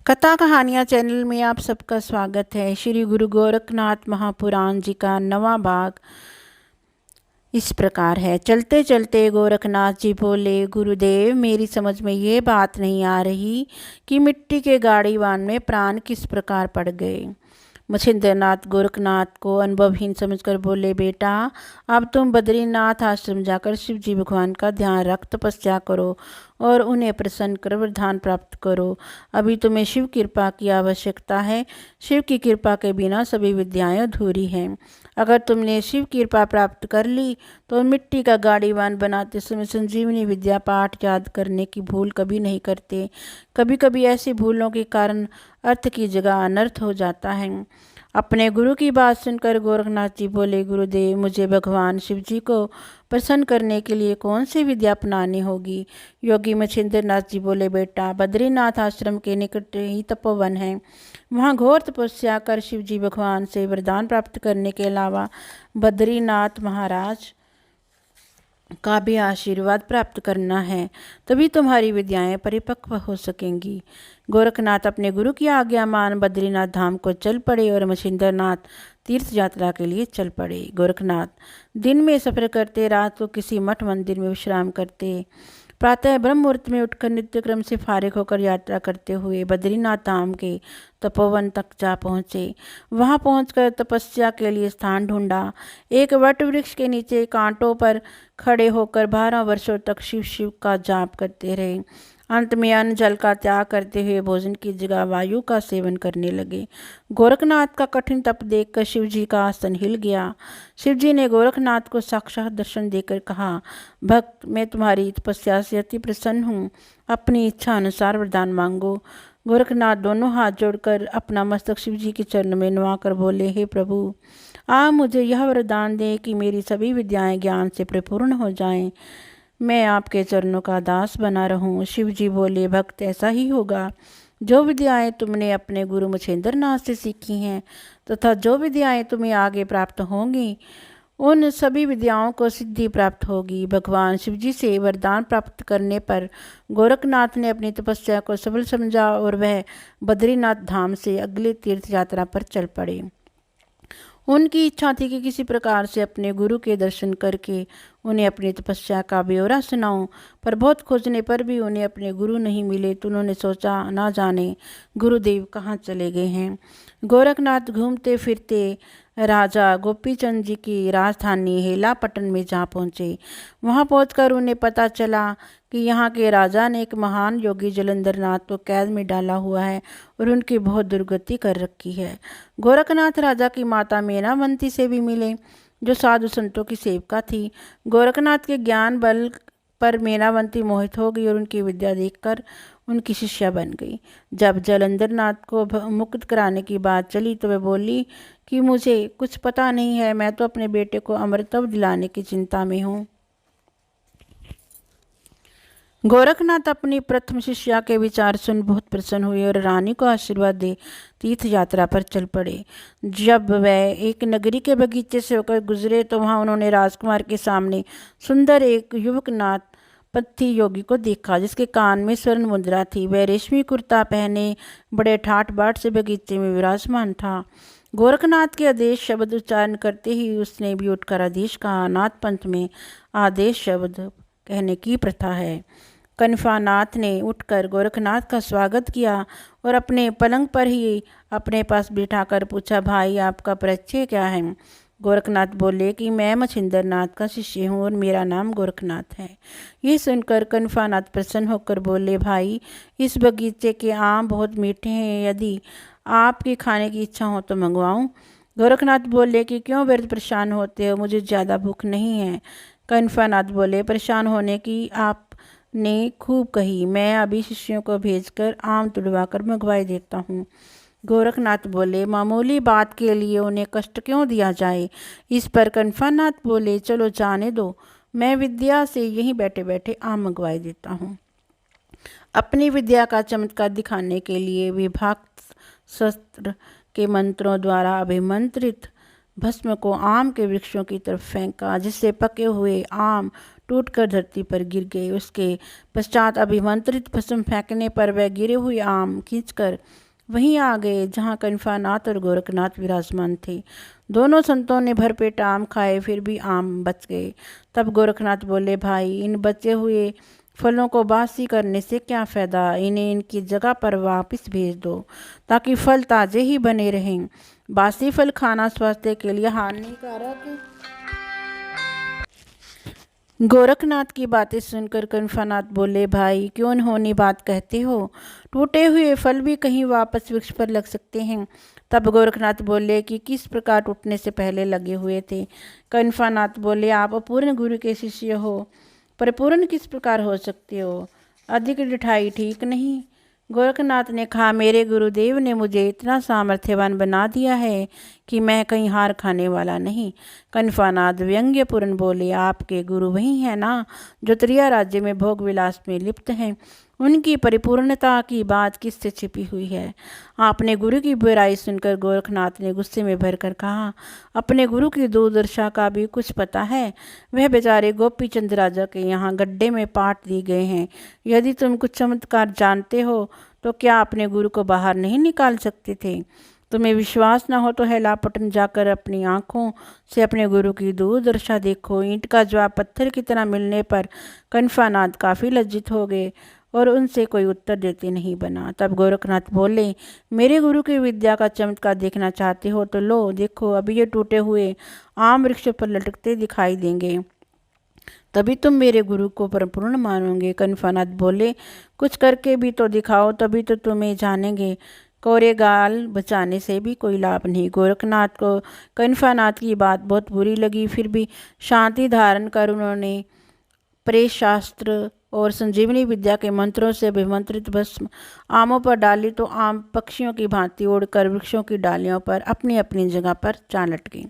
कथा कहानियाँ चैनल में आप सबका स्वागत है। श्री गुरु गोरखनाथ महापुराण जी का 9वां भाग इस प्रकार है। चलते चलते गोरखनाथ जी बोले, गुरुदेव मेरी समझ में ये बात नहीं आ रही कि मिट्टी के गाड़ीवान में प्राण किस प्रकार पड़ गए। मछिंद्रनाथ गोरखनाथ को अनुभवहीन समझकर बोले, बेटा अब तुम बद्रीनाथ आश्रम जाकर शिव जी भगवान का ध्यान रख तपस्या करो और उन्हें प्रसन्न कर वरदान प्राप्त करो। अभी तुम्हें शिव कृपा की आवश्यकता है। शिव की कृपा के बिना सभी विद्याएं अधूरी हैं। अगर तुमने शिव कृपा प्राप्त कर ली तो मिट्टी का गाड़ीवान बनाते समय संजीवनी विद्या पाठ याद करने की भूल कभी नहीं करते। कभी कभी ऐसी भूलों के कारण अर्थ की जगह अनर्थ हो जाता है। अपने गुरु की बात सुनकर गोरखनाथ जी बोले, गुरुदेव मुझे भगवान शिव जी को प्रसन्न करने के लिए कौन सी विद्या अपनानी होगी। योगी मछिंद्रनाथ जी बोले, बेटा बद्रीनाथ आश्रम के निकट ही तपोवन है। वहाँ घोर तपस्या कर शिव जी भगवान से वरदान प्राप्त करने के अलावा बद्रीनाथ महाराज का भी आशीर्वाद प्राप्त करना है, तभी तुम्हारी विद्याएं परिपक्व हो सकेंगी। गोरखनाथ अपने गुरु की आज्ञा मान बद्रीनाथ धाम को चल पड़े और मछिंद्रनाथ तीर्थ यात्रा के लिए चल पड़े। गोरखनाथ दिन में सफर करते, रात को किसी मठ मंदिर में विश्राम करते। प्रातः ब्रह्म मुहूर्त में उठकर नित्य क्रम से फारिग होकर यात्रा करते हुए बद्रीनाथ धाम के तपोवन तक जा पहुँचे। वहाँ पहुंचकर तपस्या के लिए स्थान ढूंढा। एक वट वृक्ष के नीचे कांटों पर खड़े होकर 12 वर्षों तक शिव शिव का जाप करते रहे। अंत में अन्न जल का त्याग करते हुए भोजन की जगह वायु का सेवन करने लगे। गोरखनाथ का कठिन तप देखकर शिव जी का आसन हिल गया। शिव जी ने गोरखनाथ को साक्षात दर्शन देकर कहा, भक्त मैं तुम्हारी तपस्या से अति प्रसन्न हूँ। अपनी इच्छा अनुसार वरदान मांगो। गोरखनाथ दोनों हाथ जोड़कर अपना मस्तक शिव जी के चरणों में नुआकर बोले, हे प्रभु आप मुझे यह वरदान दें कि मेरी सभी विद्याएं ज्ञान से परिपूर्ण हो जाएं। मैं आपके चरणों का दास बना रहूं। शिव जी बोले, भक्त ऐसा ही होगा। जो विद्याएं तुमने अपने गुरु मछिंद्रनाथ से सीखी हैं तथा जो विद्याएं तुम्हें आगे प्राप्त होंगी उन सभी विद्याओं को सिद्धि प्राप्त होगी। भगवान शिव जी से वरदान प्राप्त करने पर गोरखनाथ ने अपनी तपस्या को सफल समझा और वह बद्रीनाथ धाम से अगले तीर्थ यात्रा पर चल पड़े। उनकी इच्छा थी कि किसी प्रकार से अपने गुरु के दर्शन करके उन्हें अपनी तपस्या का ब्यौरा सुनाऊं, पर बहुत खोजने पर भी उन्हें अपने गुरु नहीं मिले तो उन्होंने सोचा ना जाने गुरुदेव कहाँ चले गए हैं। गोरखनाथ घूमते फिरते राजा गोपीचंद जी की राजधानी हेलापटन में जा पहुँचे। वहाँ पहुंचकर उन्हें पता चला कि यहाँ के राजा ने एक महान योगी जलंधरनाथ को कैद में डाला हुआ है और उनकी बहुत दुर्गति कर रखी है। गोरखनाथ राजा की माता मेनावंती से भी मिले, जो साधु संतों की सेविका थी। गोरखनाथ के ज्ञान बल पर मेनावंती मोहित हो गई और उनकी विद्या देखकर उनकी शिष्या बन गई। जब जलंधरनाथ को मुक्त कराने की बात चली तो वह बोली कि मुझे कुछ पता नहीं है, मैं तो अपने बेटे को अमृतत्व दिलाने की चिंता में हूँ। गोरखनाथ अपनी प्रथम शिष्या के विचार सुन बहुत प्रसन्न हुए और रानी को आशीर्वाद दे तीर्थ यात्रा पर चल पड़े। जब वह एक नगरी के बगीचे से होकर गुजरे तो वहां उन्होंने राजकुमार के सामने सुंदर एक युवक नाथ पत्थी योगी को देखा, जिसके कान में स्वर्ण मुद्रा थी। वह रेशमी कुर्ता पहने बड़े ठाट बाट से बगीचे में विराजमान था। गोरखनाथ के आदेश शब्द उच्चारण करते ही उसने भी उठकर आदेश कहा। नाथ पंथ में आदेश शब्द कहने की प्रथा है। कनिफानाथ ने उठकर गोरखनाथ का स्वागत किया और अपने पलंग पर ही अपने पास बिठाकर पूछा, भाई आपका परिचय क्या है। गोरखनाथ बोले कि मैं मछिंद्रनाथ का शिष्य हूँ और मेरा नाम गोरखनाथ है। ये सुनकर कनिफानाथ प्रसन्न होकर बोले, भाई इस बगीचे के आम बहुत मीठे हैं, यदि आपकी खाने की इच्छा हो तो मंगवाऊँ। गोरखनाथ बोले कि क्यों व्यर्थ परेशान होते हो, मुझे ज़्यादा भूख नहीं है। कनिफानाथ बोले, परेशान होने की आप ने खूब कही, मैं अभी शिष्यों को भेजकर आम तुड़वा कर मंगवाई देता हूँ। गोरखनाथ बोले, मामूली बात के लिए उन्हें कष्ट क्यों दिया जाए। इस पर कनिफानाथ बोले, चलो जाने दो, मैं विद्या से यहीं बैठे बैठे आम मंगवाई देता हूँ। अपनी विद्या का चमत्कार दिखाने के लिए विभक्त शस्त्र के मंत्रों द्वारा अभिमंत्रित भस्म को आम के वृक्षों की तरफ फेंका, जिससे पके हुए आम टूटकर धरती पर गिर गए। उसके पश्चात अभिमंत्रित भस्म फेंकने पर वह गिरे हुए आम खींचकर वहीं आ गए जहाँ कनिफानाथ और गोरखनाथ विराजमान थे। दोनों संतों ने भरपेट आम खाए, फिर भी आम बच गए। तब गोरखनाथ बोले, भाई, इन बचे हुए फलों को बासी करने से क्या फ़ायदा? इन्हें इनकी जगह पर वापस भेज दो ताकि फल ताज़े ही बने रहें। बासी फल खाना स्वास्थ्य के लिए हानिकारक है। गोरखनाथ की बातें सुनकर कनिफानाथ बोले, भाई, क्यों अनहोनी बात कहते हो? टूटे हुए फल भी कहीं वापस वृक्ष पर लग सकते हैं। तब गोरखनाथ बोले कि किस प्रकार टूटने से पहले लगे हुए थे। कनिफानाथ बोले, आप अपूर्ण गुरु के शिष्य हो, परिपूर्ण किस प्रकार हो सकते हो? अधिक डिठाई ठीक नहीं। गोरखनाथ ने कहा, मेरे गुरुदेव ने मुझे इतना सामर्थ्यवान बना दिया है कि मैं कहीं हार खाने वाला नहीं। कनिफानाथ व्यंग्यपूर्ण बोले, आपके गुरु वही है ना जो त्रिया राज्य में भोग विलास में लिप्त हैं? उनकी परिपूर्णता की बात किससे छिपी हुई है? आपने गुरु की बुराई सुनकर गोरखनाथ ने गुस्से में भरकर कहा, अपने गुरु की दुर्दशा का भी कुछ पता है? वह बेचारे गोपी चंद राजा के यहाँ गड्ढे में पाट दिए गए हैं। यदि तुम कुछ चमत्कार जानते हो तो क्या अपने गुरु को बाहर नहीं निकाल सकते थे? तुम्हें विश्वास न हो तो हेलापटन जाकर अपनी आंखों से अपने गुरु की दुर्दशा देखो। ईंट का जवाब पत्थर की तरह मिलने पर कनिफानाथ काफ़ी लज्जित हो गए और उनसे कोई उत्तर देते नहीं बना। तब गोरखनाथ बोले, मेरे गुरु की विद्या का चमत्कार देखना चाहते हो तो लो देखो, अभी ये टूटे हुए आम वृक्ष पर लटकते दिखाई देंगे, तभी तुम मेरे गुरु को परिपूर्ण मानोगे। कनिफानाथ बोले, कुछ करके भी तो दिखाओ, तभी तो तुम्हें जानेंगे। कोरे गाल बचाने से भी कोई लाभ नहीं। गोरखनाथ को कनिफानाथ की बात बहुत बुरी लगी, फिर भी शांति धारण कर उन्होंने प्रेत शास्त्र और संजीवनी विद्या के मंत्रों से अभिमंत्रित भस्म आमों पर डाली तो आम पक्षियों की भांति उड़कर वृक्षों की डालियों पर अपनी अपनी जगह पर जा लटके।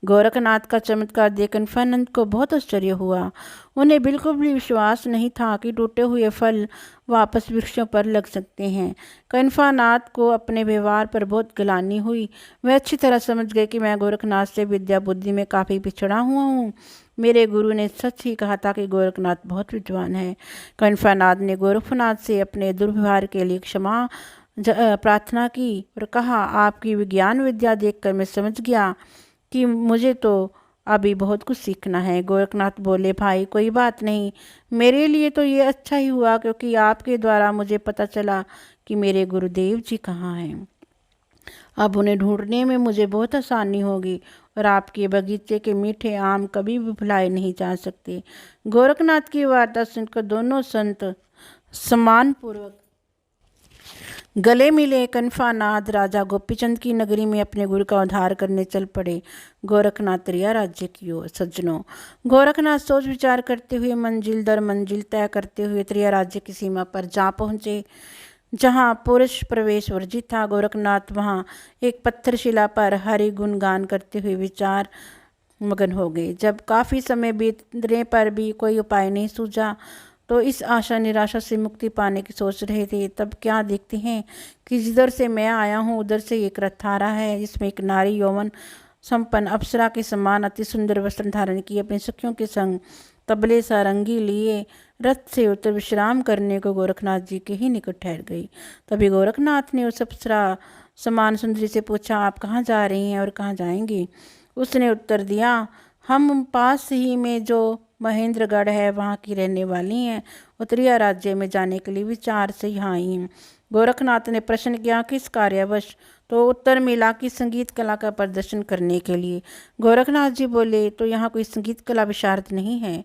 गोरखनाथ का चमत्कार देख कनिफानंद को बहुत आश्चर्य हुआ। उन्हें बिल्कुल भी विश्वास नहीं था कि टूटे हुए फल वापस वृक्षों पर लग सकते हैं। कनिफानाथ को अपने व्यवहार पर बहुत गिलानी हुई। वह अच्छी तरह समझ गए कि मैं गोरखनाथ से विद्या बुद्धि में काफ़ी पिछड़ा हुआ हूँ। मेरे गुरु ने सच ही कहा था कि गोरखनाथ बहुत विद्वान है। कनिफानाथ ने गोरखनाथ से अपने दुर्व्यवहार के लिए क्षमा प्रार्थना की और कहा, आपकी विज्ञान विद्या देखकर मैं समझ गया कि मुझे तो अभी बहुत कुछ सीखना है। गोरखनाथ बोले, भाई, कोई बात नहीं, मेरे लिए तो ये अच्छा ही हुआ क्योंकि आपके द्वारा मुझे पता चला कि मेरे गुरुदेव जी कहाँ हैं। अब उन्हें ढूंढने में मुझे बहुत आसानी होगी और आपके बगीचे के मीठे आम कभी भी भुलाए नहीं जा सकते। गोरखनाथ की वार्ता सुनकर दोनों संत सम्मानपूर्वक गले मिले। कनिफानाथ राजा गोपीचंद की नगरी में अपने गुरु का उद्धार करने चल पड़े। गोरखनाथ त्रिया राज्य की ओर। सज्जनों, गोरखनाथ सोच विचार करते हुए मंजिल दर मंजिल तय करते हुए त्रिया राज्य की सीमा पर जा पहुँचे जहाँ पुरुष प्रवेश वर्जित था। गोरखनाथ वहाँ एक पत्थर शिला पर हरि गुणगान करते हुए विचार मगन हो गए। जब काफ़ी समय बीतने पर भी कोई उपाय नहीं सूझा तो इस आशा निराशा से मुक्ति पाने की सोच रहे थे, तब क्या देखते हैं कि जिधर से मैं आया हूँ उधर से एक रथ आ रहा है, जिसमें एक नारी यौवन संपन्न अप्सरा के समान अति सुंदर वस्त्र धारण किए अपने सखियों के संग तबले सारंगी लिए रथ से उतर विश्राम करने को गोरखनाथ जी के ही निकट ठहर गई। तभी गोरखनाथ ने उस अप्सरा समान सुंदरी से पूछा, आप कहाँ जा रही हैं और कहाँ जाएंगी? उसने उत्तर दिया, हम पास ही में जो महेंद्रगढ़ है वहाँ की रहने वाली हैं, उत्तरिया राज्य में जाने के लिए विचार से यहाँ आई हैं। गोरखनाथ ने प्रश्न किया, किस कार्यवश? तो उत्तर मिला कि संगीत कला का प्रदर्शन करने के लिए। गोरखनाथ जी बोले, तो यहाँ कोई संगीत कला विशारद नहीं है?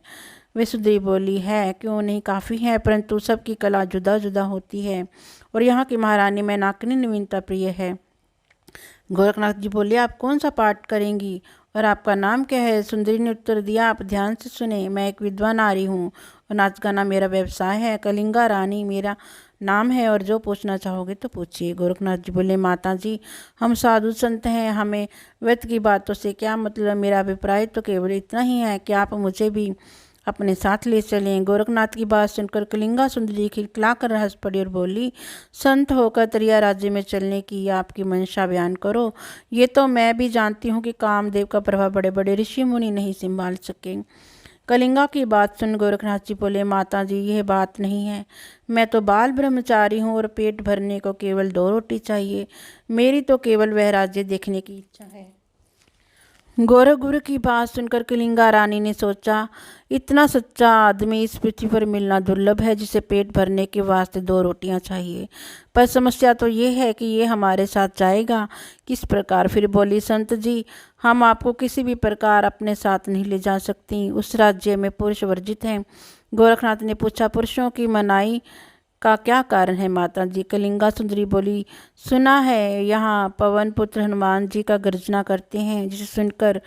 वे सुंदरी बोली, है, क्यों नहीं, काफ़ी है, परंतु सबकी कला जुदा जुदा होती है और यहाँ की महारानी मैनाकिनी नवीनता प्रिय है। गोरखनाथ जी बोले, आप कौन सा पाठ करेंगी और आपका नाम क्या है? सुंदरी ने उत्तर दिया, आप ध्यान से सुने, मैं एक विधवा नारी हूँ और नाच गाना मेरा व्यवसाय है। कलिंगा रानी मेरा नाम है और जो पूछना चाहोगे तो पूछिए। गोरखनाथ जी बोले, माता जी, हम साधु संत हैं, हमें व्यर्थ की बातों से क्या मतलब? मेरा अभिप्राय तो केवल इतना ही है कि आप मुझे भी अपने साथ ले चलें। गोरखनाथ की बात सुनकर कलिंगा सुंदरी खिलखिला कर हंस पड़ी और बोली, संत होकर त्रिया राज्य में चलने की आपकी मंशा बयान करो। ये तो मैं भी जानती हूँ कि कामदेव का प्रभाव बड़े बड़े ऋषि मुनि नहीं संभाल सके। कलिंगा की बात सुन गोरखनाथ जी बोले, माता जी यह बात नहीं है, मैं तो बाल ब्रह्मचारी हूँ और पेट भरने को केवल 2 रोटी चाहिए। मेरी तो केवल वह राज्य देखने की इच्छा है। गोरख गुरु की बात सुनकर कलिंगा रानी ने सोचा, इतना सच्चा आदमी इस पृथ्वी पर मिलना दुर्लभ है जिसे पेट भरने के वास्ते 2 रोटियां चाहिए। पर समस्या तो ये है कि ये हमारे साथ जाएगा किस प्रकार। फिर बोली, संत जी हम आपको किसी भी प्रकार अपने साथ नहीं ले जा सकती, उस राज्य में पुरुष वर्जित हैं। गोरखनाथ ने पूछा, पुरुषों की मनाही का क्या कारण है माता जी? कलिंगा सुंदरी बोली, सुना है यहाँ पवन पुत्र हनुमान जी का गर्जना करते हैं, जिसे सुनकर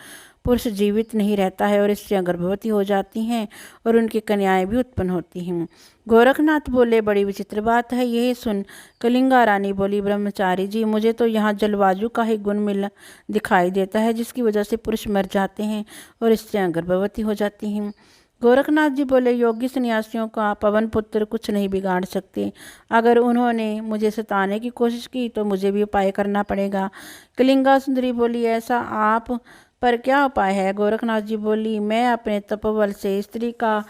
पुरुष जीवित नहीं रहता है और स्त्रियां गर्भवती हो जाती हैं और उनकी कन्याएं भी उत्पन्न होती हैं। गोरखनाथ बोले, बड़ी विचित्र बात है यही सुन। कलिंगा रानी बोली, ब्रह्मचारी जी मुझे तो यहाँ जलवायु का ही गुण मिल दिखाई देता है, जिसकी वजह से पुरुष मर जाते हैं और स्त्रियां गर्भवती हो जाती हैं। गोरखनाथ जी बोले, योगी सन्यासियों का पवन पुत्र कुछ नहीं बिगाड़ सकते। अगर उन्होंने मुझे सताने की कोशिश की तो मुझे भी उपाय करना पड़ेगा। कलिंगा सुंदरी बोली, ऐसा आप पर क्या उपाय है? गोरखनाथ जी बोली, मैं अपने तपोबल से स्त्री का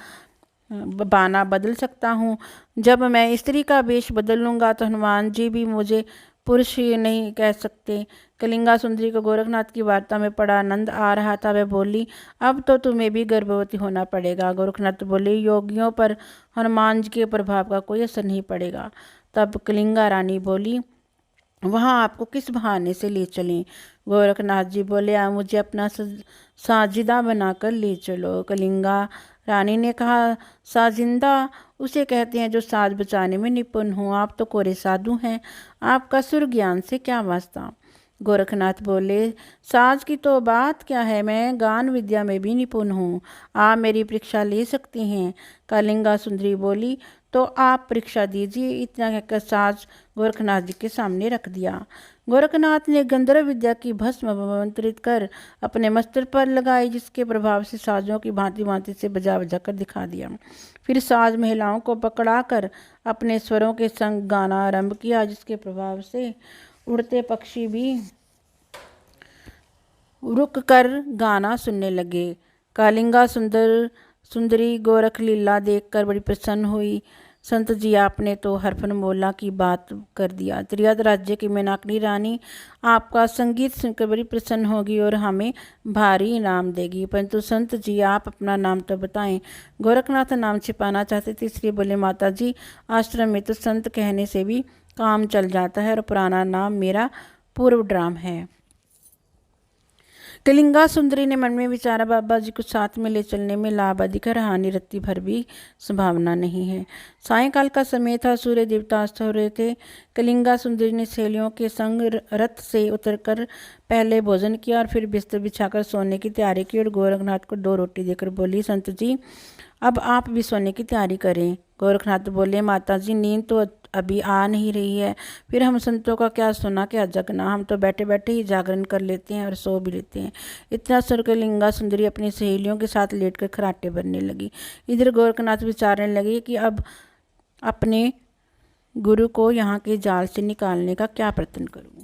बाना बदल सकता हूँ। जब मैं स्त्री का वेश बदल लूँगा तो हनुमान जी भी मुझे पुरुष ही नहीं कह सकते। कलिंगा सुंदरी को गोरखनाथ की वार्ता में बड़ा आनंद आ रहा था। वह बोली, अब तो तुम्हें भी गर्भवती होना पड़ेगा। गोरखनाथ बोले, योगियों पर हनुमान जी के प्रभाव का कोई असर नहीं पड़ेगा। तब कलिंगा रानी बोली, वहाँ आपको किस बहाने से ले चलें? गोरखनाथ जी बोले, आप मुझे अपना साजिदा बनाकर ले चलो। कलिंगा रानी ने कहा, साजिंदा उसे कहते हैं जो साज बजाने में निपुण हो। आप तो कोरे साधु हैं, आपका सुर ज्ञान से क्या वास्ता? गोरखनाथ बोले, साज की तो बात क्या है, मैं गान विद्या में भी निपुण हूँ, आप मेरी परीक्षा ले सकती हैं। कलिंगा सुंदरी बोली, तो आप परीक्षा दीजिए। इतना कहकर साज गोरखनाथ जी के सामने रख दिया। गोरखनाथ ने गंधर्व विद्या की भस्म मंत्रित कर अपने मस्तक पर लगाई, जिसके प्रभाव से साजों की भांति भांति से बजा बजा कर दिखा दिया। फिर साज महिलाओं को पकड़ाकर अपने स्वरों के संग गाना आरंभ किया, जिसके प्रभाव से उड़ते पक्षी भी रुक कर गाना सुनने लगे। कलिंगा सुंदरी गोरख लीला देखकर बड़ी प्रसन्न हुई। संत जी आपने तो हरफन मोला की बात कर दिया। त्रियद राज्य की मेनाकनी रानी आपका संगीत सुनकर बड़ी प्रसन्न होगी और हमें भारी इनाम देगी। परंतु संत जी आप अपना नाम तो बताएं। गोरखनाथ नाम छिपाना चाहते थे, इसलिए बोले, माता जी आश्रम में तो संत कहने से भी काम चल जाता है और पुराना नाम मेरा पूर्वड्राम है। कलिंगा सुंदरी ने मन में विचारा, बाबा जी को साथ में ले चलने में लाभ अधिक है, हानि रत्ती भर भी संभावना नहीं है। सायंकाल का समय था, सूर्य देवता अस्त हो रहे थे। कलिंगा सुंदरी ने सहेलियों के संग रथ से उतरकर पहले भोजन किया और फिर बिस्तर बिछाकर सोने की तैयारी की और गोरखनाथ को 2 रोटी देकर बोली, संत जी अब आप भी सोने की तैयारी करें। गोरखनाथ बोले, माता जी नींद तो अभी आ नहीं रही है, फिर हम संतों का क्या सोना क्या जगना, हम तो बैठे बैठे ही जागरण कर लेते हैं और सो भी लेते हैं। इतना सुन कलिंगा सुंदरी अपनी सहेलियों के साथ लेटकर खराटे भरने लगी। इधर गोरखनाथ विचारने लगे कि अब अपने गुरु को यहाँ के जाल से निकालने का क्या प्रयत्न करूँ।